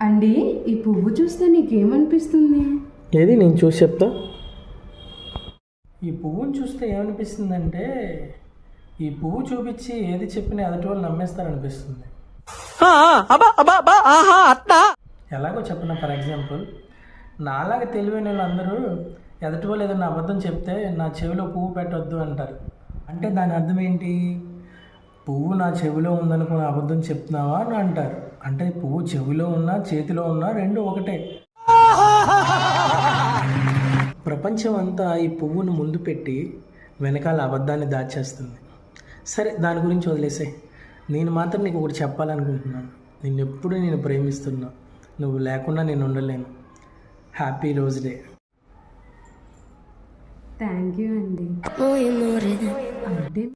అండి, ఈ పువ్వు చూస్తే నీకేమనిపిస్తుంది? ఏది నేను చూసి చెప్తా. ఈ పువ్వుని చూస్తే ఏమనిపిస్తుందంటే, ఈ పువ్వు చూపించి ఏది చెప్పినా ఎదుటి వాళ్ళు నమ్మేస్తారనిపిస్తుంది. ఎలాగో చెప్పిన, ఫర్ ఎగ్జాంపుల్, నాలాగా తెలివైన వాళ్ళందరూ ఎదుటి వాళ్ళు ఏదైనా అబద్ధం చెప్తే నా చెవిలో పువ్వు పెట్టొద్దు అంటారు. అంటే దాని అర్థం ఏంటి? పువ్వు నా చెవిలో ఉందనుకుని అబద్ధం చెప్తున్నావా అని అంటారు. అంటే పువ్వు చెవిలో ఉన్నా చేతిలో ఉన్నా రెండు ఒకటే. ప్రపంచం అంతా ఈ పువ్వును ముందు పెట్టి వెనకాల అబద్ధాన్ని దాచేస్తుంది. సరే, దాని గురించి వదిలేసే. నేను మాత్రం నీకు ఒకటి చెప్పాలనుకుంటున్నాను. నిన్నెప్పుడు నేను ప్రేమిస్తున్నా. నువ్వు లేకుండా నేను ఉండలేను. Happy rose day. Thank you అండి. అంటే